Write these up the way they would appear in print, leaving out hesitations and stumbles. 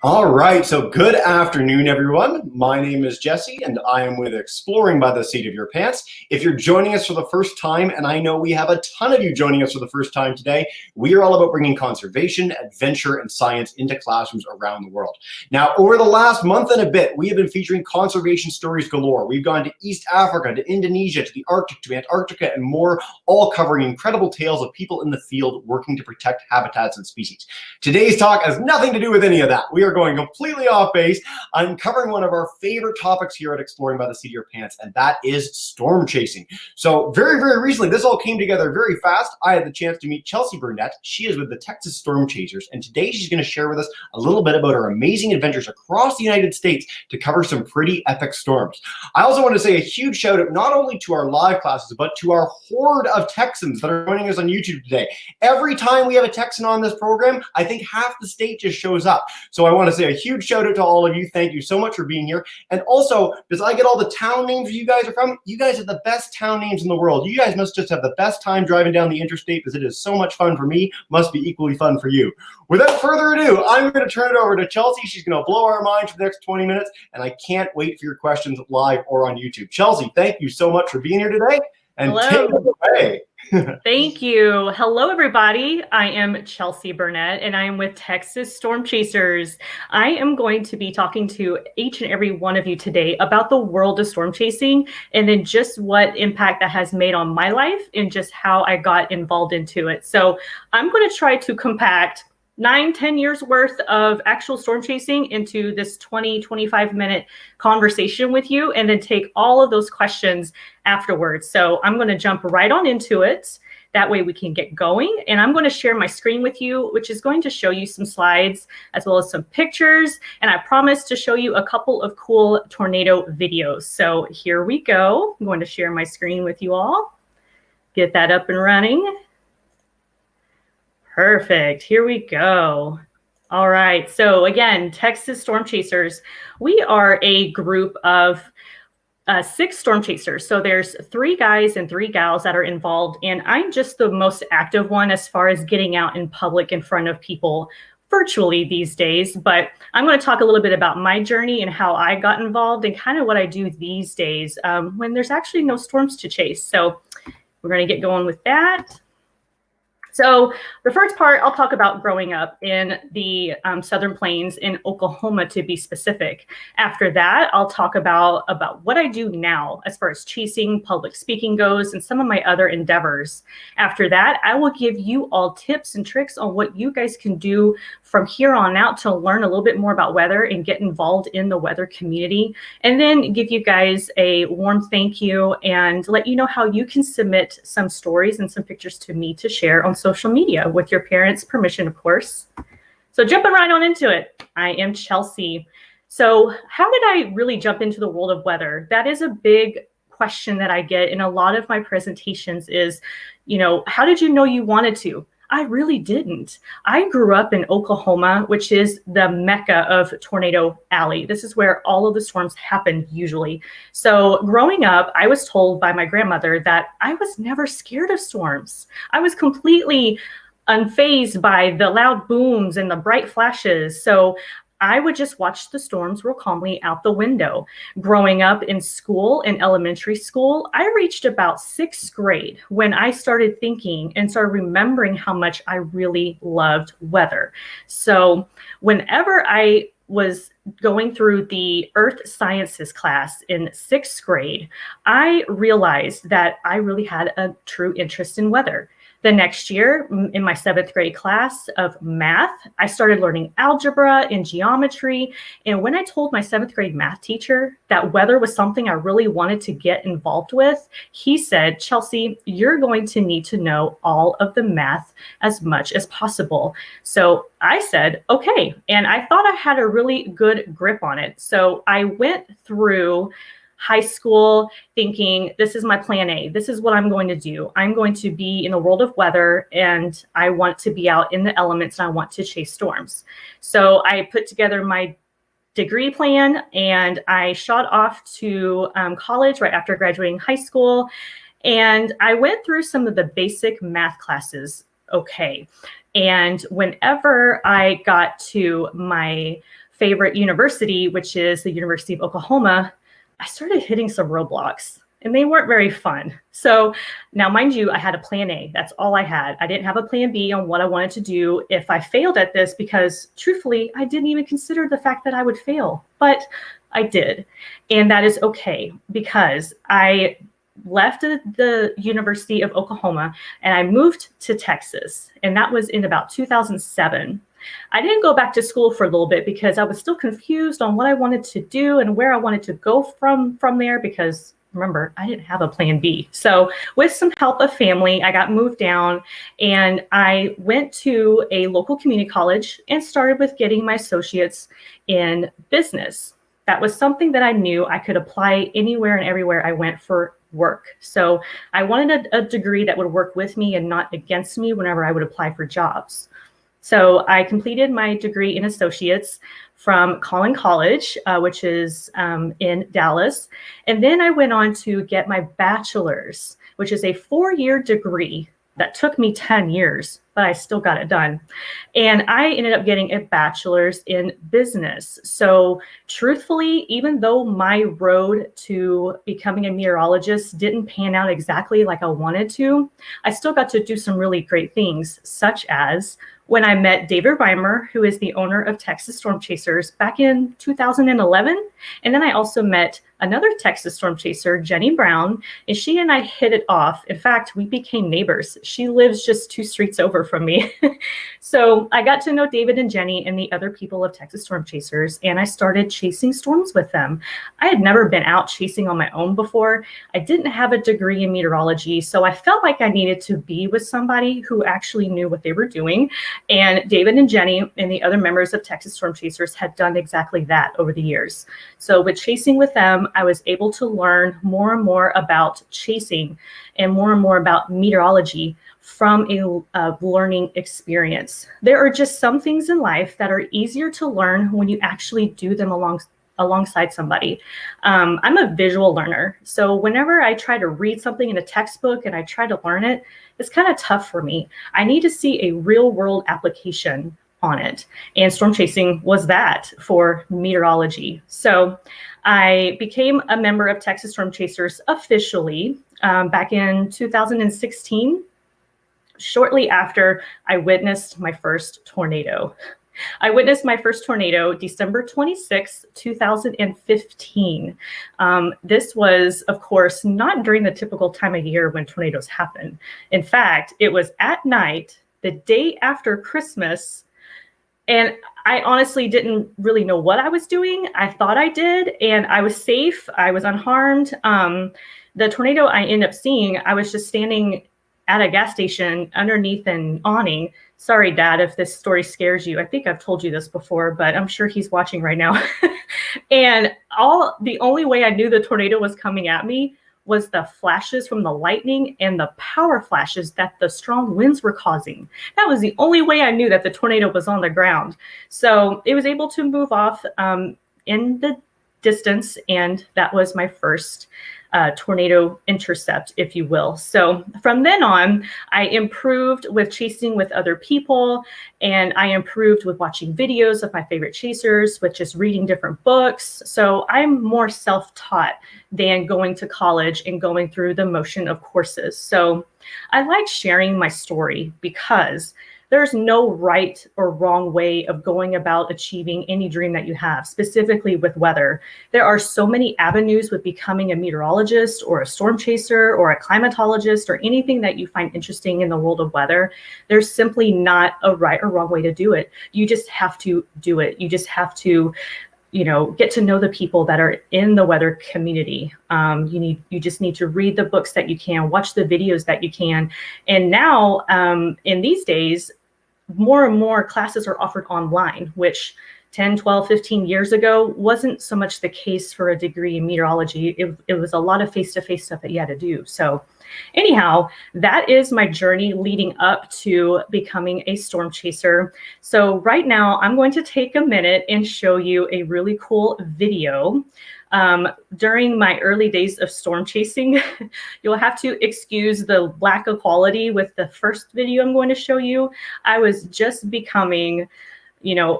All right, so good afternoon, everyone. My name is Jesse, and I am with Exploring by the Seat of Your Pants. If you're joining us for the first time, and I know we have a ton of you joining us for the first time today, we are all about bringing conservation, adventure, and science into classrooms around the world. Now, over the last month and a bit, we have been featuring conservation stories galore. We've gone to East Africa, to Indonesia, to the Arctic, to Antarctica, and more, all covering incredible tales of people in the field working to protect habitats and species. Today's talk has nothing to do with any of that. We are going completely off base. I'm covering one of our favorite topics here at Exploring by the Seat of Your Pants, and that is storm chasing. So very, very recently, this all came together very fast. I had the chance to meet Chelsea Burnett. She is with the Texas Storm Chasers, and today she's going to share with us a little bit about her amazing adventures across the United States to cover some pretty epic storms. I also want to say a huge shout out not only to our live classes, but to our horde of Texans that are joining us on YouTube today. Every time we have a Texan on this program, I think half the state just shows up. So I want to say a huge shout out to all of you. Thank you so much for being here. And also, because I get all the town names you guys are from, you guys have the best town names in the world. You guys must just have the best time driving down the interstate because it is so much fun for me. Must be equally fun for you. Without further ado, I'm going to turn it over to Chelsea. She's going to blow our minds for the next 20 minutes, and I can't wait for your questions live or on YouTube. Chelsea, thank you so much for being here today, and take it away. Thank you. Hello, everybody. I am Chelsea Burnett, and I am with Texas Storm Chasers. I am going to be talking to each and every one of you today about the world of storm chasing, and then just what impact that has made on my life and just how I got involved into it. So I'm going to try to compact 9-10 years worth of actual storm chasing into this 20-25 minute conversation with you, and then take all of those questions afterwards. So I'm going to jump right on into it. That way we can get going. And I'm going to share my screen with you, which is going to show you some slides as well as some pictures. And I promise to show you a couple of cool tornado videos. So here we go. I'm going to share my screen with you all. Get that up and running. Perfect. Here we go. All right. So again, Texas Storm Chasers, we are a group of 6 storm chasers. So there's 3 guys and 3 gals that are involved, and I'm just the most active one as far as getting out in public in front of people virtually these days. But I'm going to talk a little bit about my journey and how I got involved and kind of what I do these days when there's actually no storms to chase. So we're going to get going with that. So the first part, I'll talk about growing up in the Southern Plains in Oklahoma, to be specific. After that, I'll talk about what I do now as far as chasing, public speaking goes, and some of my other endeavors. After that, I will give you all tips and tricks on what you guys can do from here on out to learn a little bit more about weather and get involved in the weather community. And then give you guys a warm thank you and let you know how you can submit some stories and some pictures to me to share on social media with your parents' permission, of course. So jumping right on into it, I am Chelsea. So how did I really jump into the world of weather? That is a big question that I get in a lot of my presentations is, how did you know you wanted to? I really didn't. I grew up in Oklahoma, which is the mecca of Tornado Alley. This is where all of the storms happen usually. So growing up, I was told by my grandmother that I was never scared of storms. I was completely unfazed by the loud booms and the bright flashes. So I would just watch the storms real calmly out the window. Growing up in school, in elementary school, I reached about 6th grade when I started thinking and started remembering how much I really loved weather. So whenever I was going through the earth sciences class in 6th grade, I realized that I really had a true interest in weather. The next year, in my 7th grade class of math, I started learning algebra and geometry. And when I told my 7th grade math teacher that weather was something I really wanted to get involved with, he said, Chelsea, you're going to need to know all of the math as much as possible. So I said, okay. And I thought I had a really good grip on it. So I went through high school thinking, this is my plan A. This is what I'm going to do. I'm going to be in the world of weather, and I want to be out in the elements, and I want to chase storms. So I put together my degree plan, and I shot off to college right after graduating high school. And I went through some of the basic math classes. Okay. And whenever I got to my favorite university, which is the University of Oklahoma, I started hitting some roadblocks and they weren't very fun. So now, mind you, I had a plan A. That's all I had. I didn't have a plan B on what I wanted to do if I failed at this, because truthfully, I didn't even consider the fact that I would fail, but I did. And that is okay, because I left the University of Oklahoma and I moved to Texas. And that was in about 2007. I didn't go back to school for a little bit because I was still confused on what I wanted to do and where I wanted to go from there, because remember, I didn't have a plan B. So with some help of family, I got moved down and I went to a local community college and started with getting my associates in business. That was something that I knew I could apply anywhere and everywhere I went for work. So I wanted a degree that would work with me and not against me whenever I would apply for jobs. So I completed my degree in associates from Collin College, which is in Dallas. And then I went on to get my bachelor's, which is a 4-year degree that took me 10 years, but I still got it done. And I ended up getting a bachelor's in business. So truthfully, even though my road to becoming a meteorologist didn't pan out exactly like I wanted to, I still got to do some really great things, such as when I met David Reimer, who is the owner of Texas Storm Chasers, back in 2011. And then I also met another Texas Storm Chaser, Jenny Brown, and she and I hit it off. In fact, we became neighbors. She lives just 2 streets over from me. So I got to know David and Jenny and the other people of Texas Storm Chasers, and I started chasing storms with them. I had never been out chasing on my own before. I didn't have a degree in meteorology, so I felt like I needed to be with somebody who actually knew what they were doing. And David and Jenny and the other members of Texas Storm Chasers had done exactly that over the years. So with chasing with them, I was able to learn more and more about chasing and more about meteorology from a learning experience. There are just some things in life that are easier to learn when you actually do them alongside somebody. I'm a visual learner. So whenever I try to read something in a textbook and I try to learn it, it's kind of tough for me. I need to see a real world application on it. And storm chasing was that for meteorology. So I became a member of Texas Storm Chasers officially back in 2016, shortly after I witnessed my first tornado. I witnessed my first tornado December 26, 2015. This was, of course, not during the typical time of year when tornadoes happen. In fact, it was at night, the day after Christmas, and I honestly didn't really know what I was doing. I thought I did, and I was safe. I was unharmed. The tornado I ended up seeing, I was just standing at a gas station underneath an awning. Sorry, Dad, if this story scares you. I think I've told you this before, but I'm sure he's watching right now. And the only way I knew the tornado was coming at me was the flashes from the lightning and the power flashes that the strong winds were causing. That was the only way I knew that the tornado was on the ground. So it was able to move off in the distance, and that was my first tornado intercept, if you will. So from then on, I improved with chasing with other people, and I improved with watching videos of my favorite chasers, with just reading different books. So I'm more self-taught than going to college and going through the motion of courses. So I like sharing my story because there's no right or wrong way of going about achieving any dream that you have, specifically with weather. There are so many avenues with becoming a meteorologist or a storm chaser or a climatologist or anything that you find interesting in the world of weather. There's simply not a right or wrong way to do it. You just have to do it. You just have to get to know the people that are in the weather community. You just need to read the books that you can, watch the videos that you can. And now in these days, more and more classes are offered online, which 10, 12, 15 years ago wasn't so much the case for a degree in meteorology. It was a lot of face-to-face stuff that you had to do. So anyhow, that is my journey leading up to becoming a storm chaser. So right now I'm going to take a minute and show you a really cool video. During my early days of storm chasing, you'll have to excuse the lack of quality with the first video I'm going to show you. I was just becoming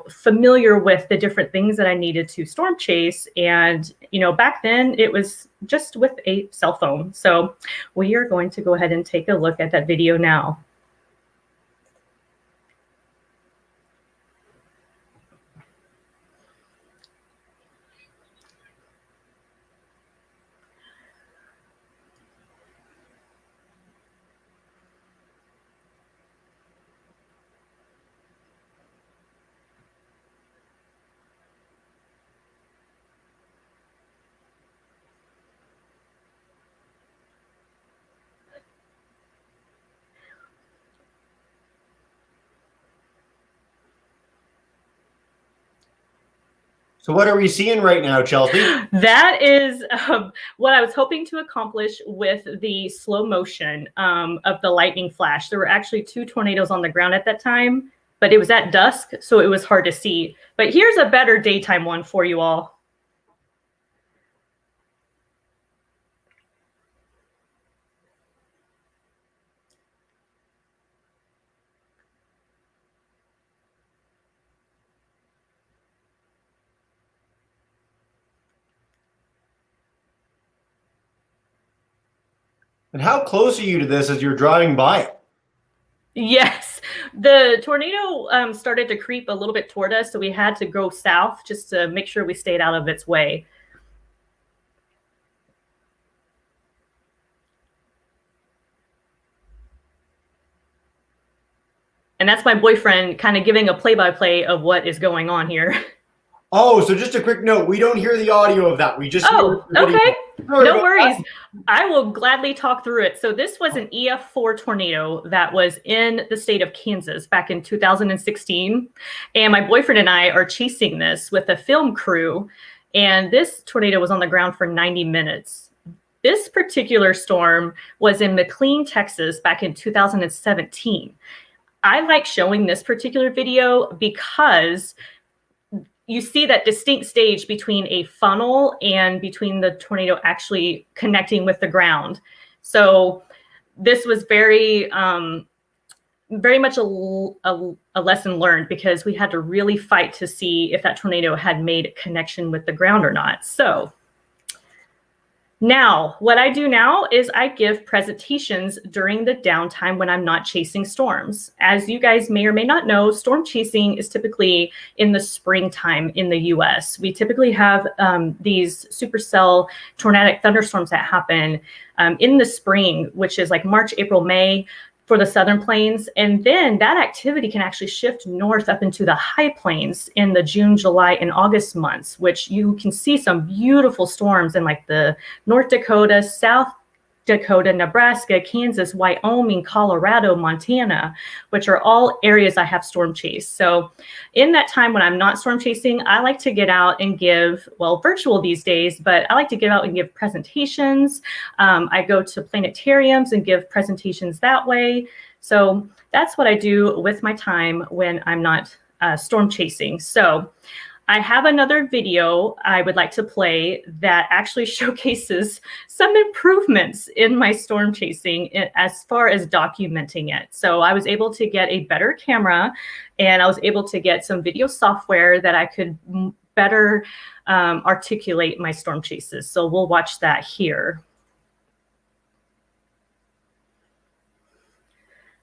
familiar with the different things that I needed to storm chase. And, back then it was just with a cell phone. So we are going to go ahead and take a look at that video now. So what are we seeing right now, Chelsea? That is what I was hoping to accomplish with the slow motion of the lightning flash. There were actually 2 tornadoes on the ground at that time, but it was at dusk, so it was hard to see. But here's a better daytime one for you all. And how close are you to this as you're driving by it? Yes, the tornado started to creep a little bit toward us, so we had to go south just to make sure we stayed out of its way. And that's my boyfriend kind of giving a play-by-play of what is going on here. Oh, so just a quick note. We don't hear the audio of that. We just Oh, okay. No worries. I will gladly talk through it. So this was an EF4 tornado that was in the state of Kansas back in 2016. And my boyfriend and I are chasing this with a film crew. And this tornado was on the ground for 90 minutes. This particular storm was in McLean, Texas back in 2017. I like showing this particular video because you see that distinct stage between a funnel and between the tornado actually connecting with the ground. So this was very much a lesson learned, because we had to really fight to see if that tornado had made a connection with the ground or not. So now, what I do now is I give presentations during the downtime when I'm not chasing storms. As you guys may or may not know, storm chasing is typically in the springtime in the US. We typically have these supercell tornadic thunderstorms that happen in the spring, which is like March, April, May, for the southern plains. And then that activity can actually shift north up into the high plains in the June, July, and August months, which you can see some beautiful storms in like the North Dakota, South Dakota, Nebraska, Kansas, Wyoming, Colorado, Montana, which are all areas I have storm chased. So in that time when I'm not storm chasing, I like to get out and give, well, virtual these days, but I like to get out and give presentations. I go to planetariums and give presentations that way. So that's what I do with my time when I'm not storm chasing. So I have another video I would like to play that actually showcases some improvements in my storm chasing as far as documenting it. So I was able to get a better camera, and I was able to get some video software that I could better articulate my storm chases. So we'll watch that here.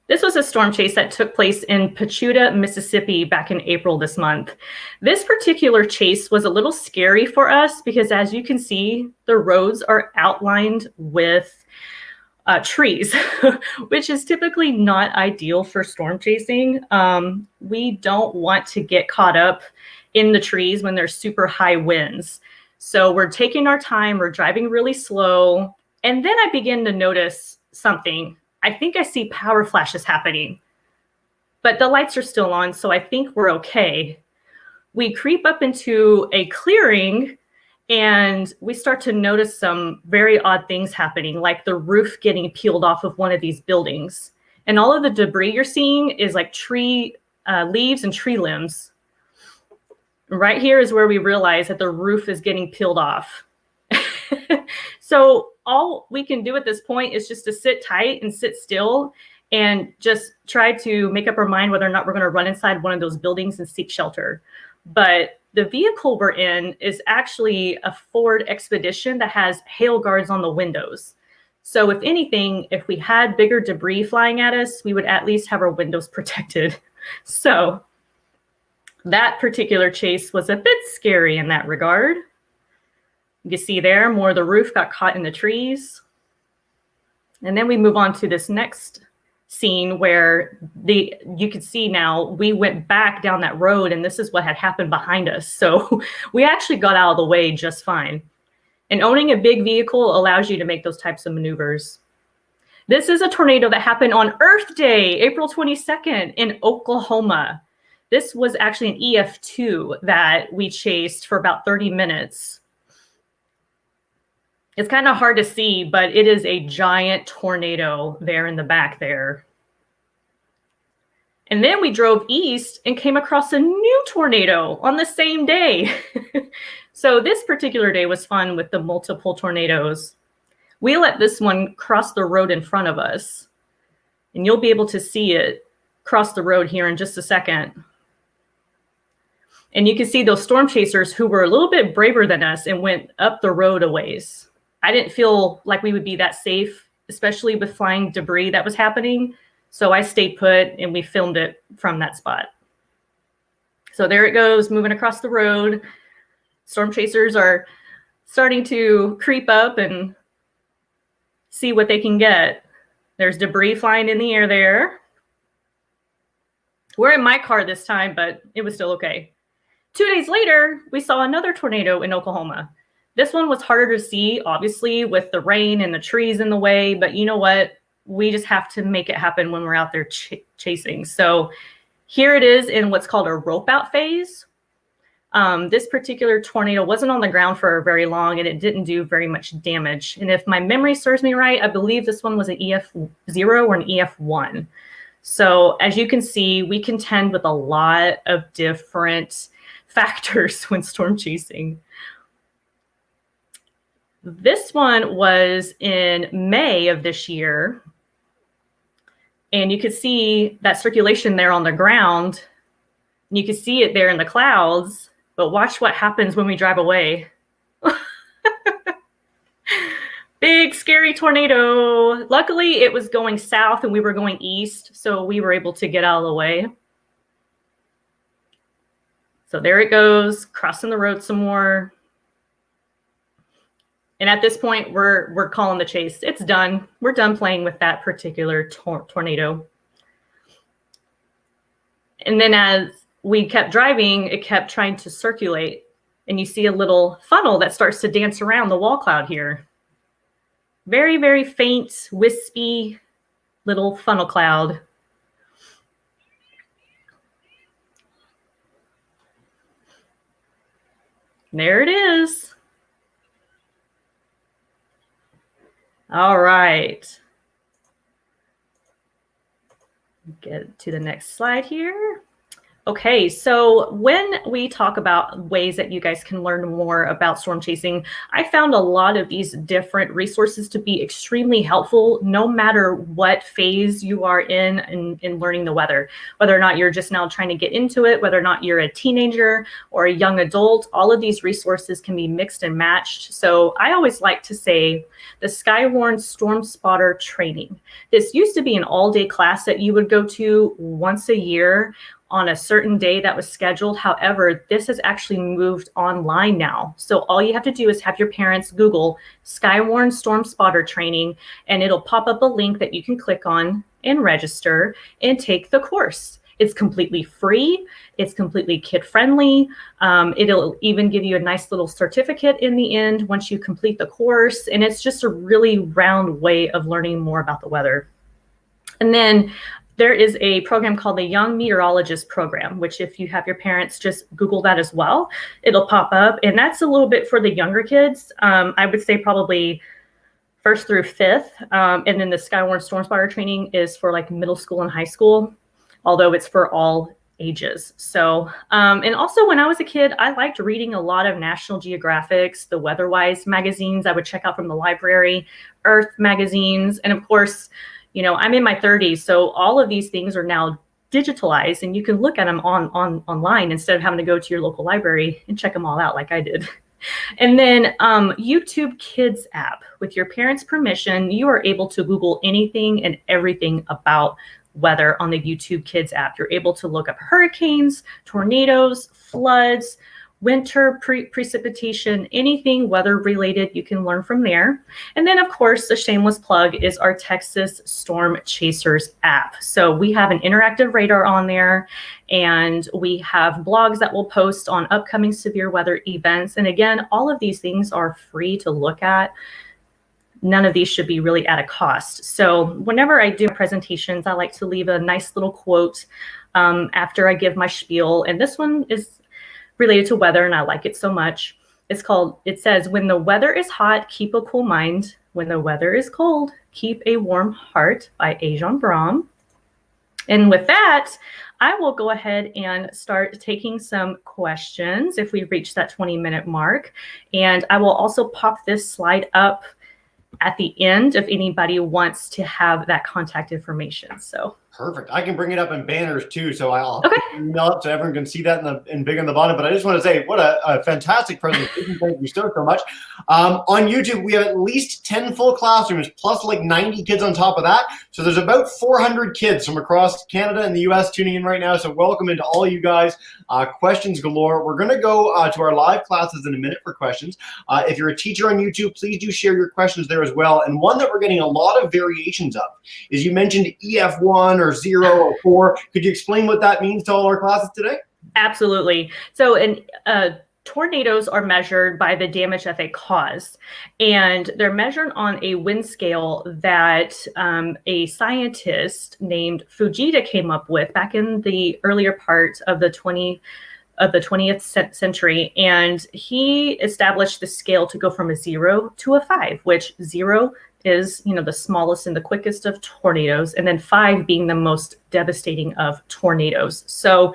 This was a storm chase that took place in Pachuta, Mississippi back in April this month. This particular chase was a little scary for us because, as you can see, the roads are outlined with trees, which is typically not ideal for storm chasing. We don't want to get caught up in the trees when there's super high winds. So we're taking our time, we're driving really slow, and then I begin to notice something. I think I see power flashes happening, but the lights are still on, so I think we're okay. We creep up into a clearing and we start to notice some very odd things happening, like the roof getting peeled off of one of these buildings. And all of the debris you're seeing is like tree leaves and tree limbs. Right here is where we realize that the roof is getting peeled off. So all we can do at this point is just to sit tight and sit still and just try to make up our mind whether or not we're going to run inside one of those buildings and seek shelter. But the vehicle we're in is actually a Ford Expedition that has hail guards on the windows. So if anything, if we had bigger debris flying at us, we would at least have our windows protected. So that particular chase was a bit scary in that regard. You can see there, more of the roof got caught in the trees. And then we move on to this next scene where you can see now we went back down that road, and this is what had happened behind us. So we actually got out of the way just fine. And owning a big vehicle allows you to make those types of maneuvers. This is a tornado that happened on Earth Day, April 22nd in Oklahoma. This was actually an EF2 that we chased for about 30 minutes. It's kind of hard to see, but it is a giant tornado there in the back there. And then we drove east and came across a new tornado on the same day. So this particular day was fun with the multiple tornadoes. We let this one cross the road in front of us, and you'll be able to see it cross the road here in just a second. And you can see those storm chasers who were a little bit braver than us and went up the road a ways. I didn't feel like we would be that safe, especially with flying debris that was happening. So I stayed put and we filmed it from that spot. So there it goes, moving across the road. Storm chasers are starting to creep up and see what they can get. There's debris flying in the air there. We're in my car this time, but it was still okay. 2 days later, we saw another tornado in Oklahoma. This one was harder to see, obviously, with the rain and the trees in the way, but you know what? We just have to make it happen when we're out there chasing. So here it is in what's called a rope out phase. This particular tornado wasn't on the ground for very long, and it didn't do very much damage. And if my memory serves me right, I believe this one was an EF0 or an EF1. So as you can see, we contend with a lot of different factors when storm chasing. This one was in May of this year. And you could see that circulation there on the ground. And you can see it there in the clouds. But watch what happens when we drive away. Big, scary tornado. Luckily, it was going south and we were going east. So we were able to get out of the way. So there it goes, crossing the road some more. And at this point, we're calling the chase. It's done. We're done playing with that particular tornado. And then as we kept driving, it kept trying to circulate. And you see a little funnel that starts to dance around the wall cloud here. Very, very faint, wispy little funnel cloud. There it is. All right. Get to the next slide here. Okay, so when we talk about ways that you guys can learn more about storm chasing, I found a lot of these different resources to be extremely helpful, no matter what phase you are in learning the weather. Whether or not you're just now trying to get into it, whether or not you're a teenager or a young adult, all of these resources can be mixed and matched. So I always like to say the Skywarn Storm Spotter Training. This used to be an all-day class that you would go to once a year on a certain day that was scheduled. However, this has actually moved online now. So all you have to do is have your parents Google Skywarn Storm Spotter Training, and it'll pop up a link that you can click on and register and take the course. It's completely free. It's completely kid-friendly. It'll even give you a nice little certificate in the end once you complete the course. And it's just a really round way of learning more about the weather. And then there is a program called the Young Meteorologist Program, which if you have your parents, just Google that as well. It'll pop up. And that's a little bit for the younger kids. I would say probably 1st through 5th. And then the Skywarn Storm Spotter Training is for like middle school and high school, although it's for all ages. So, and also when I was a kid, I liked reading a lot of National Geographics, the Weatherwise magazines I would check out from the library, Earth magazines, and of course, I'm in my 30s, so all of these things are now digitalized, and you can look at them online instead of having to go to your local library and check them all out like I did. And then YouTube Kids app. With your parents' permission, you are able to Google anything and everything about weather on the YouTube Kids app. You're able to look up hurricanes, tornadoes, floods, winter precipitation, anything weather related, you can learn from there. And then, of course, the shameless plug is our Texas Storm Chasers app. So we have an interactive radar on there, and we have blogs that we'll post on upcoming severe weather events. And again, all of these things are free to look at. None of these should be really at a cost. So whenever I do presentations, I like to leave a nice little quote after I give my spiel. And this one is related to weather, and I like it so much. It says, when the weather is hot, keep a cool mind. When the weather is cold, keep a warm heart, by Ajon Brahm. And with that, I will go ahead and start taking some questions if we reach that 20-minute mark. And I will also pop this slide up at the end if anybody wants to have that contact information. So perfect. I can bring it up in banners too, so I'll okay. email it so everyone can see that in big on the bottom. But I just want to say, what a fantastic presentation! Thank you so much. On YouTube, we have at least 10 full classrooms, plus like 90 kids on top of that. So there's about 400 kids from across Canada and the US tuning in right now. So welcome into all you guys. Questions galore. We're going to go to our live classes in a minute for questions. If you're a teacher on YouTube, please do share your questions there as well. And one that we're getting a lot of variations of is, you mentioned EF1 or 0 or 4. Could you explain what that means to all our classes today? Absolutely. So tornadoes are measured by the damage that they cause, and they're measured on a wind scale that a scientist named Fujita came up with back in the earlier part of the 20th century. And he established the scale to go from a 0 to a 5, which 0 is, the smallest and the quickest of tornadoes, and then 5 being the most devastating of tornadoes. So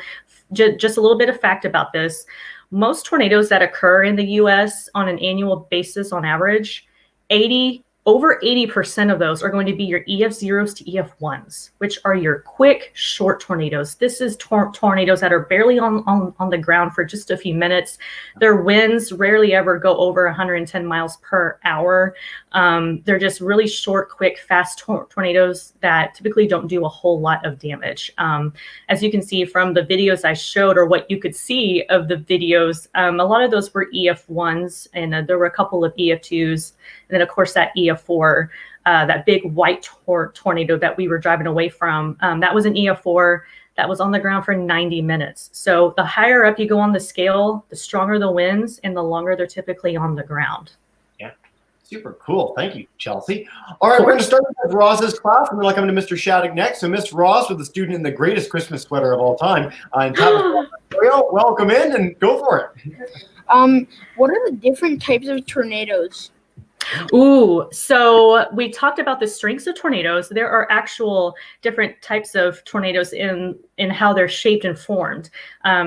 just a little bit of fact about this. Most tornadoes that occur in the US on an annual basis, on average, over 80% of those are going to be your EF0s to EF1s, which are your quick, short tornadoes. This is tornadoes that are barely on the ground for just a few minutes. Their winds rarely ever go over 110 miles per hour. They're just really short, quick, fast tornadoes that typically don't do a whole lot of damage. As you can see from the videos I showed, or what you could see of the videos, a lot of those were EF1s, and there were a couple of EF2s. And then, of course, that EF4, that big white tornado that we were driving away from, that was an EF4 that was on the ground for 90 minutes. So the higher up you go on the scale, the stronger the winds and the longer they're typically on the ground. Yeah, super cool. Thank you, Chelsea. All right, we're going to start with Ross's class, and then I'll come to Mr. Shattuck next. So Miss Ross, with a student in the greatest Christmas sweater of all time, in welcome in and go for it. What are the different types of tornadoes? Ooh, so we talked about the strengths of tornadoes. There are actual different types of tornadoes in how they're shaped and formed.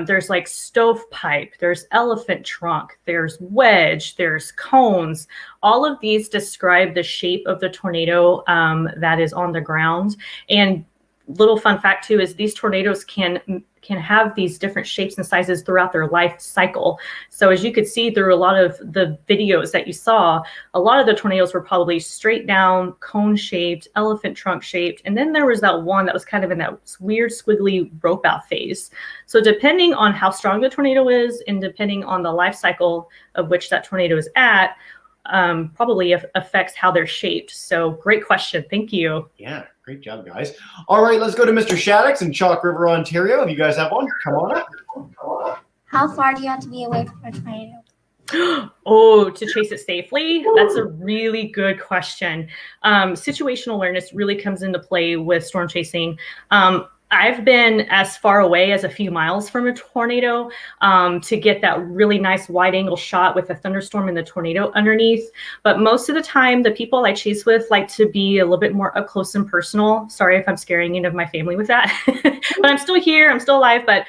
There's like stovepipe, there's elephant trunk, there's wedge, there's cones. All of these describe the shape of the tornado that is on the ground. And little fun fact too is these tornadoes can have these different shapes and sizes throughout their life cycle. So as you could see through a lot of the videos that you saw, a lot of the tornadoes were probably straight down, cone shaped, elephant trunk shaped. And then there was that one that was kind of in that weird squiggly rope out phase. So depending on how strong the tornado is, and depending on the life cycle of which that tornado is at, probably affects how they're shaped. So great question. Thank you. Yeah, great job, guys. All right, let's go to Mr. Shattuck's in Chalk River, Ontario. If you guys have one, come on up. How far do you have to be away from a tornado? Oh, to chase it safely? That's a really good question. Situational awareness really comes into play with storm chasing. I've been as far away as a few miles from a tornado to get that really nice wide angle shot with a thunderstorm and the tornado underneath. But most of the time, the people I chase with like to be a little bit more up close and personal. Sorry if I'm scaring any of my family with that, but I'm still here. I'm still alive. But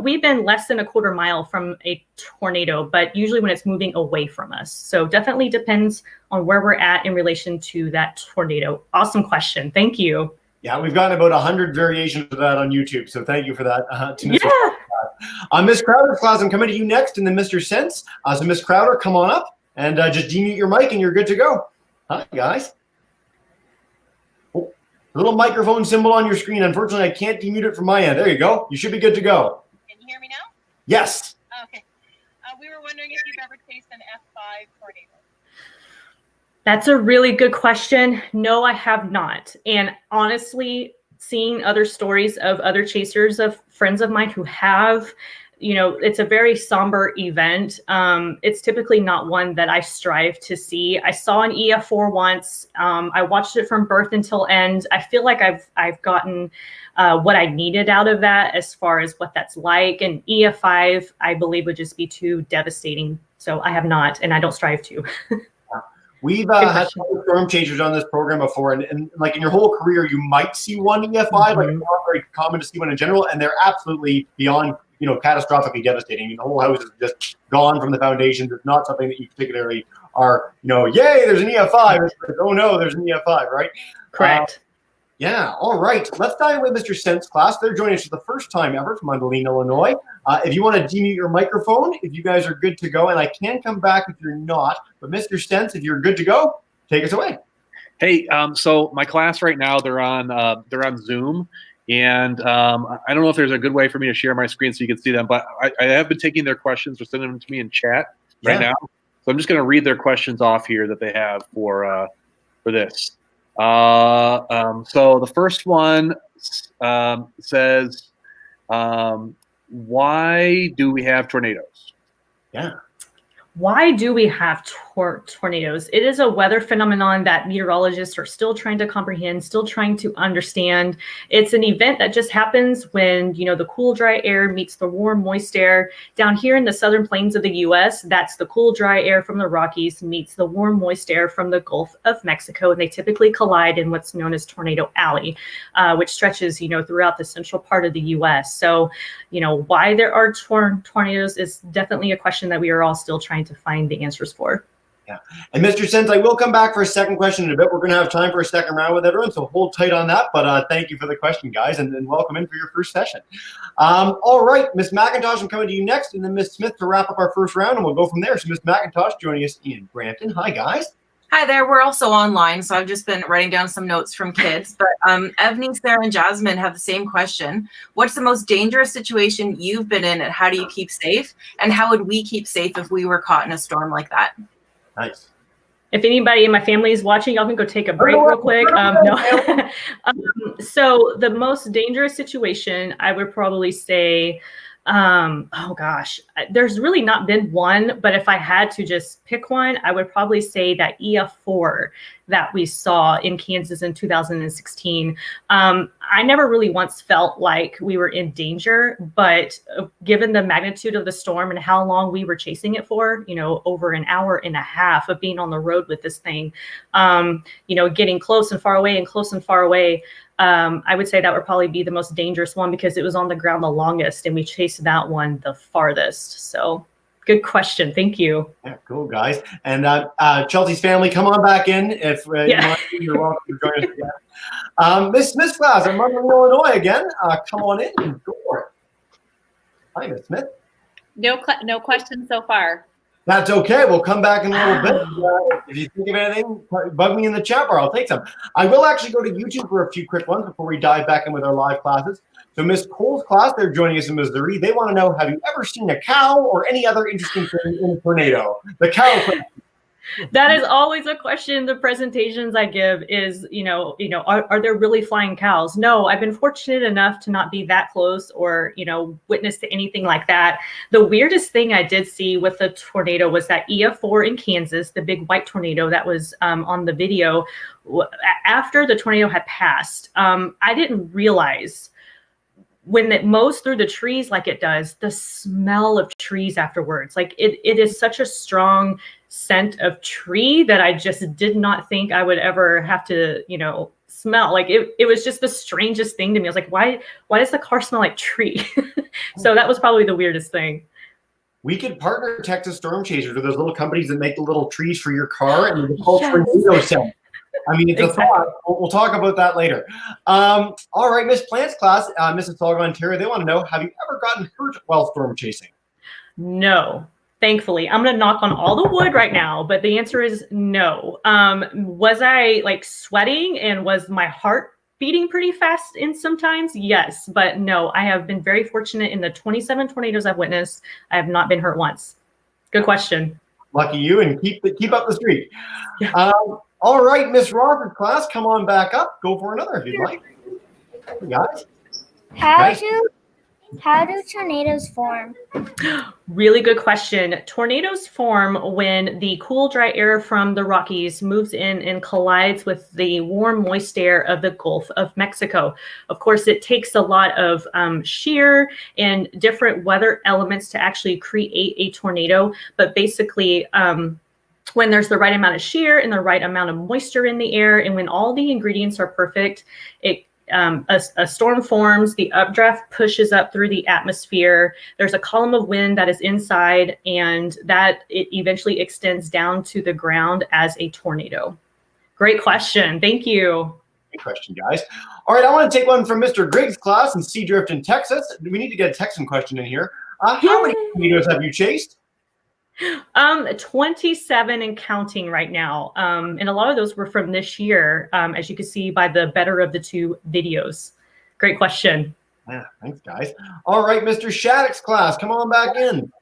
we've been less than a quarter mile from a tornado, but usually when it's moving away from us. So definitely depends on where we're at in relation to that tornado. Awesome question. Thank you. Yeah, we've gotten about 100 variations of that on YouTube, so thank you for that. To Mr. Yeah. Miss Crowder's class, I'm coming to you next, and then Mr. Sense. So Miss Crowder, come on up and just demute your mic, and you're good to go. Hi, guys. Oh, the little microphone symbol on your screen. Unfortunately, I can't demute it from my end. There you go. You should be good to go. Can you hear me now? Yes. Okay. We were wondering if you've ever chased an F5 tornado. That's a really good question. No, I have not. And honestly, seeing other stories of other chasers of friends of mine who have, it's a very somber event. It's typically not one that I strive to see. I saw an EF4 once. I watched it from birth until end. I feel like I've gotten what I needed out of that as far as what that's like. And EF5, I believe, would just be too devastating. So I have not, and I don't strive to. We've had storm chasers on this program before, and like in your whole career, you might see one EF5, like it's not very common to see one in general, and they're absolutely beyond, catastrophically devastating. I mean, the whole house is just gone from the foundations. It's not something that you particularly are, yay, there's an EF5. It's like, oh no, there's an EF5, right? Correct. Yeah, all right. Let's dive with Mr. Sense class. They're joining us for the first time ever from Mundelein, Illinois. If you want to demute your microphone, if you guys are good to go, and I can come back if you're not, but Mr. Sense, if you're good to go, take us away. Hey, so my class right now, they're on Zoom, and I don't know if there's a good way for me to share my screen so you can see them, but I have been taking their questions. They're sending them to me in chat right now. So I'm just going to read their questions off here that they have for this. So the first one says, why do we have tornadoes? Yeah. Why do we have tornadoes? It is a weather phenomenon that meteorologists are still trying to comprehend, still trying to understand. It's an event that just happens when, the cool, dry air meets the warm, moist air. Down here in the southern plains of the U.S., that's the cool, dry air from the Rockies meets the warm, moist air from the Gulf of Mexico, and they typically collide in what's known as Tornado Alley, which stretches, throughout the central part of the U.S. So, why there are tornadoes is definitely a question that we are all still trying to find the answers for. Yeah. And Mr. Sense, I will come back for a second question in a bit. We're going to have time for a second round with everyone, so hold tight on that. But thank you for the question, guys, and welcome in for your first session. All right, Miss McIntosh, I'm coming to you next, and then Miss Smith to wrap up our first round, and we'll go from there. So Miss McIntosh joining us in Brampton. Hi, guys. Hi there. We're also online, so I've just been writing down some notes from kids. But Evney, Sarah, and Jasmine have the same question. What's the most dangerous situation you've been in, and how do you keep safe? And how would we keep safe if we were caught in a storm like that? Nice. If anybody in my family is watching, y'all can go take a break real quick. No. So the most dangerous situation, I would probably say, oh gosh, there's really not been one, but if I had to just pick one, I would probably say that EF4 that we saw in Kansas in 2016. I never really once felt like we were in danger, but given the magnitude of the storm and how long we were chasing it for, over an hour and a half of being on the road with this thing, getting close and far away and close and far away, I would say that would probably be the most dangerous one because it was on the ground the longest and we chased that one the farthest. So good question. Thank you. Yeah, cool, guys. And Chelsea's family, come on back in. If you're welcome to join us again. Miss Smith class, I'm Mundelein, Illinois again. Come on in and go for it. Hi, Miss Smith. No questions so far. That's okay. We'll come back in a little bit. If you think of anything, bug me in the chat bar. I'll take some. I will actually go to YouTube for a few quick ones before we dive back in with our live classes. So Miss Cole's class, they're joining us in Missouri. They want to know, have you ever seen a cow or any other interesting thing in a tornado? The cow question. That is always a question. The presentations I give is, are there really flying cows? No, I've been fortunate enough to not be that close or, witness to anything like that. The weirdest thing I did see with the tornado was that EF4 in Kansas, the big white tornado that was on the video. After the tornado had passed, I didn't realize when it mows through the trees like it does, the smell of trees afterwards, like it is such a strong scent of tree that I just did not think I would ever have to, smell. Like it was just the strangest thing to me. I was like, why does the car smell like tree? So that was probably the weirdest thing. We could partner Texas Storm Chasers with those little companies that make the little trees for your car and the whole tornado scent. I mean, it's a thought. We'll talk about that later. All right, Miss Plant's class, Mississauga, Ontario, they want to know, have you ever gotten hurt while storm chasing? No, thankfully. I'm going to knock on all the wood right now, but the answer is no. Was I like sweating and was my heart beating pretty fast in sometimes? Yes, but no, I have been very fortunate in the 27 tornadoes I've witnessed. I have not been hurt once. Good question. Lucky you, and keep up the streak. Yeah. All right, Miss Roberts' class, come on back up. Go for another if you'd like. Hey, guys. How do tornadoes form? Really good question. Tornadoes form when the cool, dry air from the Rockies moves in and collides with the warm, moist air of the Gulf of Mexico. Of course, it takes a lot of shear and different weather elements to actually create a tornado. But basically, when there's the right amount of shear and the right amount of moisture in the air, and when all the ingredients are perfect, a storm forms, the updraft pushes up through the atmosphere. There's a column of wind that is inside, and that it eventually extends down to the ground as a tornado. Great question. Thank you. Great question, guys. All right, I want to take one from Mr. Griggs' class in Seadrift in Texas. We need to get a Texan question in here. How many tornadoes have you chased? 27 and counting right now. And a lot of those were from this year, as you can see by the better of the two videos. Great question. Yeah, thanks, guys. All right, Mr. Shattuck's class, come on back in.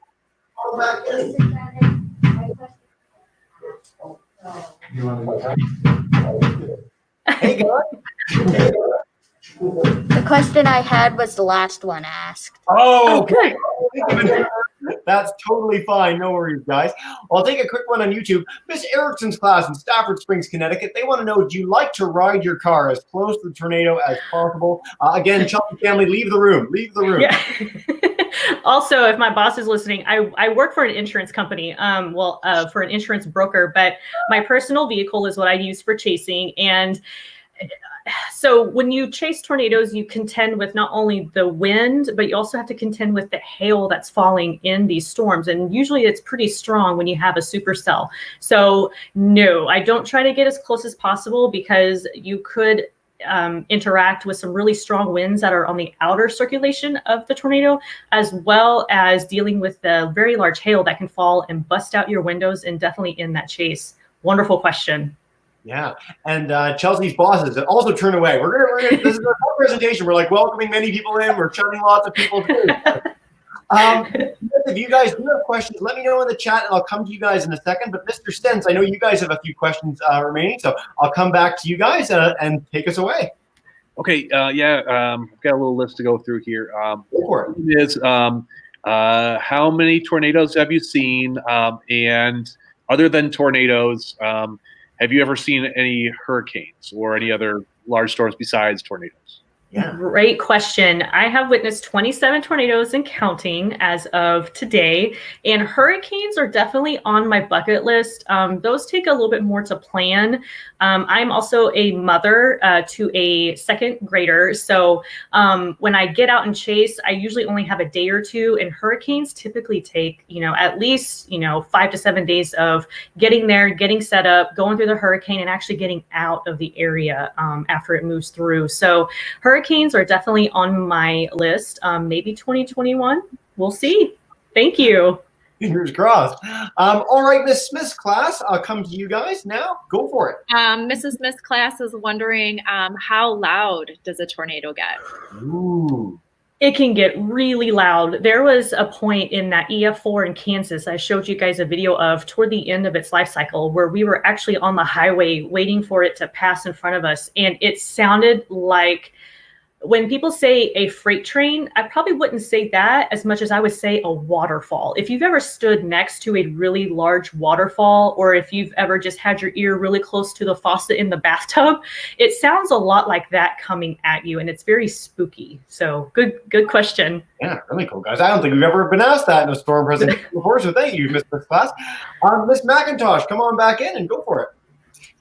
Hey, guys. The question I had was the last one asked. Oh, okay. That's totally fine. No worries, guys. I'll take a quick one on YouTube. Miss Erickson's class in Stafford Springs, Connecticut. They want to know, do you like to ride your car as close to the tornado as possible? Again, Chelsea family, leave the room. Leave the room. Yeah. Also, if my boss is listening, I work for an insurance company, for an insurance broker, but my personal vehicle is what I use for chasing. And so when you chase tornadoes, you contend with not only the wind, but you also have to contend with the hail that's falling in these storms. And usually it's pretty strong when you have a supercell. So no, I don't try to get as close as possible, because you could interact with some really strong winds that are on the outer circulation of the tornado, as well as dealing with the very large hail that can fall and bust out your windows and definitely end that chase. Wonderful question. Yeah, and Chelsea's bosses also turn away. We're gonna. This is our whole presentation. We're like welcoming many people in. We're shutting lots of people too. If you guys do have questions, let me know in the chat, and I'll come to you guys in a second. But Mr. Stens, I know you guys have a few questions remaining, so I'll come back to you guys and take us away. Okay. I've got a little list to go through here. Go for it. Is how many tornadoes have you seen? And other than tornadoes, have you ever seen any hurricanes or any other large storms besides tornadoes? Yeah. Great question. I have witnessed 27 tornadoes and counting as of today, and hurricanes are definitely on my bucket list. Those take a little bit more to plan. I'm also a mother to a second grader. So when I get out and chase, I usually only have a day or two, and hurricanes typically take, at least, 5 to 7 days of getting there, getting set up, going through the hurricane, and actually getting out of the area after it moves through. So hurricanes are definitely on my list. Maybe 2021. We'll see. Thank you. Fingers crossed. All right, Miss Smith's class, I'll come to you guys now. Go for it. Mrs. Smith's class is wondering, how loud does a tornado get? Ooh. It can get really loud. There was a point in that EF4 in Kansas I showed you guys a video of toward the end of its life cycle, where we were actually on the highway waiting for it to pass in front of us. And it sounded like when people say a freight train, I probably wouldn't say that as much as I would say a waterfall. If you've ever stood next to a really large waterfall, or if you've ever just had your ear really close to the faucet in the bathtub, it sounds a lot like that coming at you, and it's very spooky. So good question. Yeah, really cool, guys. I don't think we've ever been asked that in a storm presentation before, so thank you, Miss Class. Miss McIntosh, come on back in and go for it.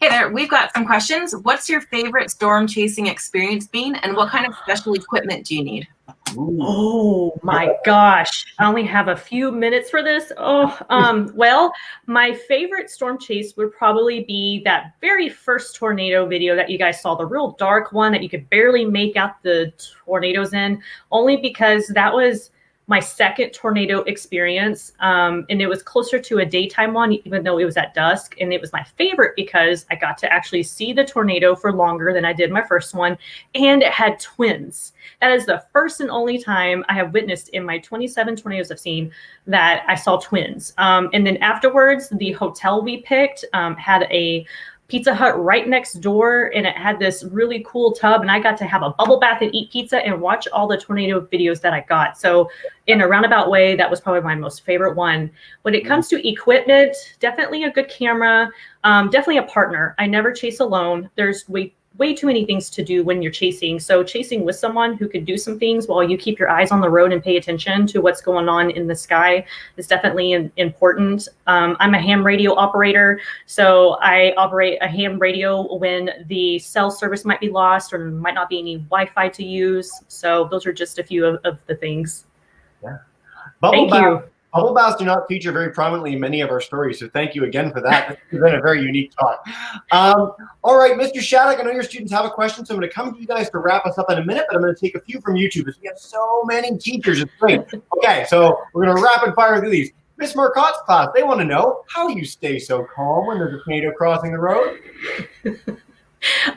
Hey there, we've got some questions. What's your favorite storm chasing experience been, and what kind of special equipment do you need? Oh my gosh, I only have a few minutes for this. Well, my favorite storm chase would probably be that very first tornado video that you guys saw, the real dark one that you could barely make out the tornadoes in, only because that was my second tornado experience. And it was closer to a daytime one, even though it was at dusk. And it was my favorite because I got to actually see the tornado for longer than I did my first one. And it had twins. That is the first and only time I have witnessed in my 27 tornadoes I've seen that I saw twins. And then afterwards, the hotel we picked had a Pizza Hut right next door, and it had this really cool tub, and I got to have a bubble bath and eat pizza and watch all the tornado videos that I got. So in a roundabout way, that was probably my most favorite one. When it comes to equipment, definitely a good camera, definitely a partner. I never chase alone. There's way too many things to do when you're chasing. So chasing with someone who could do some things while you keep your eyes on the road and pay attention to what's going on in the sky is definitely important. I'm a ham radio operator, so I operate a ham radio when the cell service might be lost or there might not be any Wi-Fi to use. So those are just a few of the things. Yeah. Thank you. Bubble baths do not feature very prominently in many of our stories, so thank you again for that. This has been a very unique talk. All right, Mr. Shattuck, I know your students have a question, so I'm going to come to you guys to wrap us up in a minute, but I'm going to take a few from YouTube because we have so many teachers. It's great. Okay, so we're going to rapid fire through these. Miss Marcotte's class, they want to know, how do you stay so calm when there's a tornado crossing the road?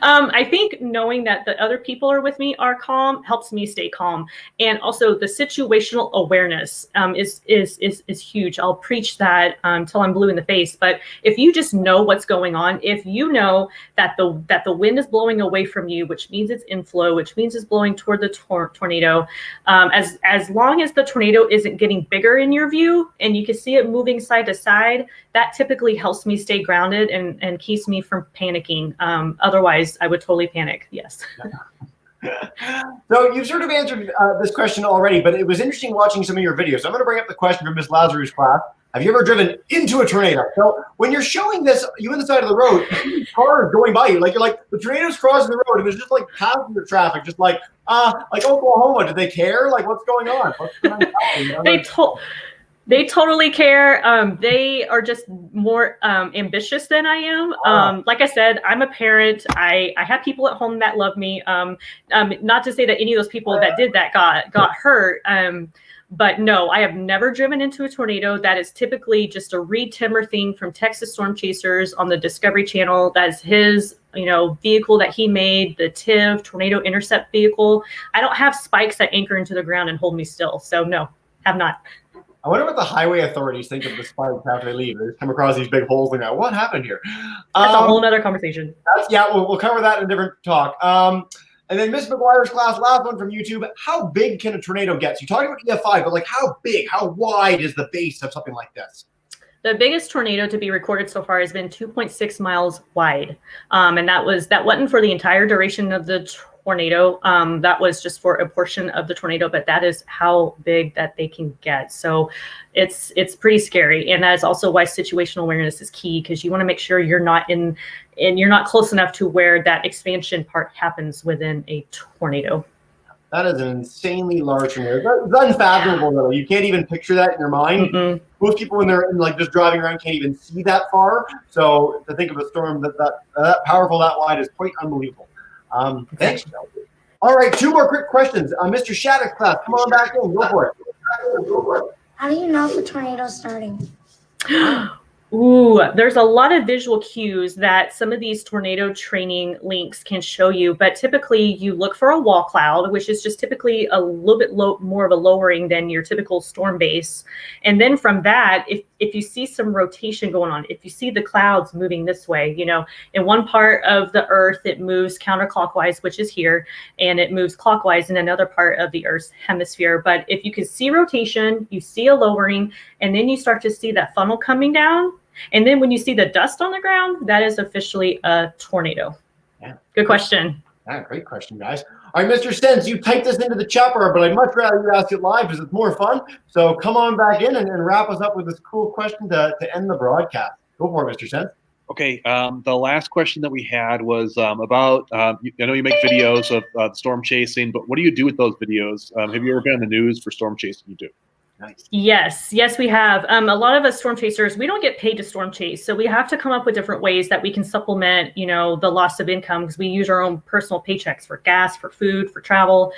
I think knowing that the other people are with me are calm helps me stay calm, and also the situational awareness is huge. I'll preach that till I'm blue in the face. But if you just know what's going on, if you know that the wind is blowing away from you, which means it's inflow, which means it's blowing toward the tornado, as long as the tornado isn't getting bigger in your view and you can see it moving side to side, that typically helps me stay grounded and keeps me from panicking. Otherwise, I would totally panic. Yes. So you've sort of answered this question already, but it was interesting watching some of your videos. So I'm going to bring up the question from Ms. Lazaru's class. Have you ever driven into a tornado? So when you're showing this, you on the side of the road, cars going by you, you're like, the tornado's crossing the road, and there's just like passenger traffic, just like Oklahoma. Do they care? Like, what's going on? What's going on? They totally care. They are just more ambitious than I am. Like I said, I'm a parent. I have people at home that love me. Not to say that any of those people that did that got hurt. But no, I have never driven into a tornado. That is typically just a Reed Timmer thing from Texas Storm Chasers on the Discovery Channel. That's his, vehicle that he made, the TIV Tornado Intercept vehicle. I don't have spikes that anchor into the ground and hold me still. So no, have not. I wonder what the highway authorities think of the spikes after they leave. They just come across these big holes and go, what happened here? That's a whole nother conversation. We'll cover that in a different talk. And then Miss McGuire's class, last one from YouTube. How big can a tornado get? So you talked about EF5, but how big, how wide is the base of something like this? The biggest tornado to be recorded so far has been 2.6 miles wide. And that wasn't for the entire duration of the tornado. That was just for a portion of the tornado, but that is how big that they can get. So it's pretty scary. And that is also why situational awareness is key, because you want to make sure you're not you're not close enough to where that expansion part happens within a tornado. That is an insanely large tornado. It's unfathomable, though. You can't even picture that in your mind. Mm-mm. Most people, when they're just driving around, can't even see that far. So to think of a storm that powerful, that wide, is quite unbelievable. Thanks. All right, two more quick questions. Mr. Shattuck's class, come on back in. Go for it. How do you know if a tornado's starting? Ooh, there's a lot of visual cues that some of these tornado training links can show you, but typically you look for a wall cloud, which is just typically a little bit more of a lowering than your typical storm base. And then from that, if you see some rotation going on, if you see the clouds moving this way, in one part of the earth, it moves counterclockwise, which is here, and it moves clockwise in another part of the earth's hemisphere. But if you can see rotation, you see a lowering, and then you start to see that funnel coming down, and then when you see the dust on the ground, that is officially a tornado. Yeah. Good question. Yeah, great question, guys. All right, Mr. Stens, you typed this into the chat bar, but I'd much rather you ask it live because it's more fun. So come on back in and wrap us up with this cool question to end the broadcast. Go for it, Mr. Stens. Okay, the last question that we had was about, I know you make videos of storm chasing, but what do you do with those videos? Have you ever been on the news for storm chasing? You do. Nice. Yes, we have. A lot of us storm chasers, we don't get paid to storm chase. So we have to come up with different ways that we can supplement, the loss of income, because we use our own personal paychecks for gas, for food, for travel.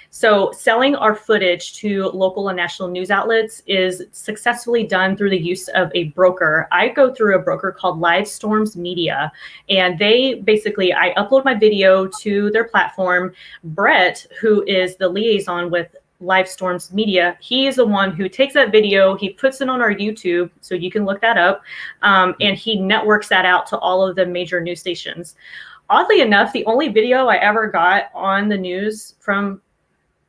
So selling our footage to local and national news outlets is successfully done through the use of a broker. I go through a broker called Live Storms Media, and I upload my video to their platform. Brett, who is the liaison with Live Storms Media, he is the one who takes that video, he puts it on our YouTube, so you can look that up, and he networks that out to all of the major news stations. Oddly enough, the only video I ever got on the news from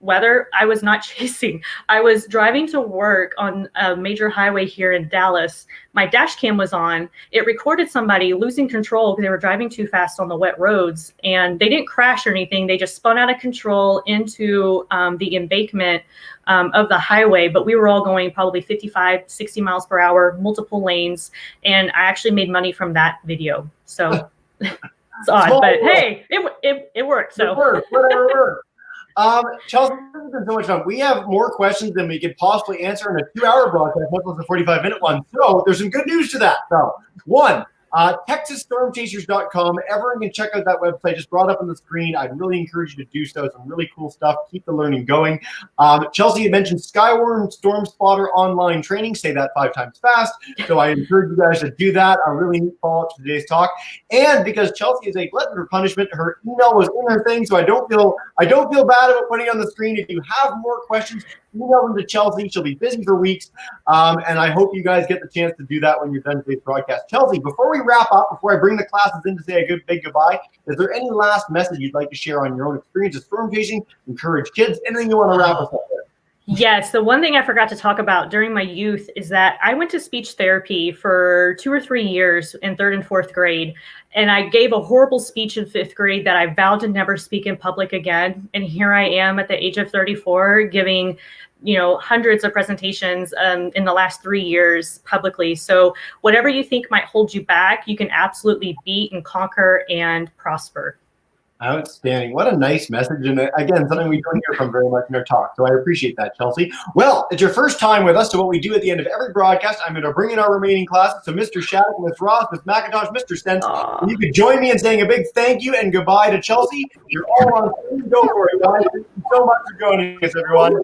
weather, I was not chasing. I was driving to work on a major highway here in Dallas. My dash cam was on. It recorded somebody losing control because they were driving too fast on the wet roads, and they didn't crash or anything. They just spun out of control into the embankment of the highway, but we were all going probably 55, 60 miles per hour, multiple lanes, and I actually made money from that video. So it's odd, but hey, it worked. So. Whatever worked. Chelsea, this has been so much fun. We have more questions than we could possibly answer in a 2-hour broadcast, much less a 45-minute one. So there's some good news to that. So, one, TexasStormChasers.com. Everyone can check out that website. Just brought up on the screen. I'd really encourage you to do so. Some really cool stuff. Keep the learning going. Chelsea, you mentioned Skywarn Storm Spotter online training. Say that 5 times fast. So I encourage you guys to do that. A really neat follow-up to today's talk. And because Chelsea is a glutton for punishment, her email was in her thing, so I don't feel bad about putting it on the screen. If you have more questions, email them to Chelsea. She'll be busy for weeks. And I hope you guys get the chance to do that when you're done today's broadcast. Chelsea, before we wrap up, before I bring the classes in to say a big goodbye, is there any last message you'd like to share on your own experience of storm chasing? Encourage kids. Anything you want to wrap us up there? Yes, the one thing I forgot to talk about during my youth is that I went to speech therapy for 2 or 3 years in 3rd and 4th grade. And I gave a horrible speech in 5th grade that I vowed to never speak in public again. And here I am at the age of 34 giving hundreds of presentations in the last 3 years publicly. So whatever you think might hold you back, you can absolutely beat and conquer and prosper. Outstanding. What a nice message. And again, something we don't hear from very much in our talk. So I appreciate that, Chelsea. Well, it's your first time with us. So what we do at the end of every broadcast, I'm going to bring in our remaining classes. So Mr. Shattuck, Ms. Ross, Ms. McIntosh, Mr. Stens, you could join me in saying a big thank you and goodbye to Chelsea. You're all on. Go for it, guys. Thank you so much for joining us, everyone.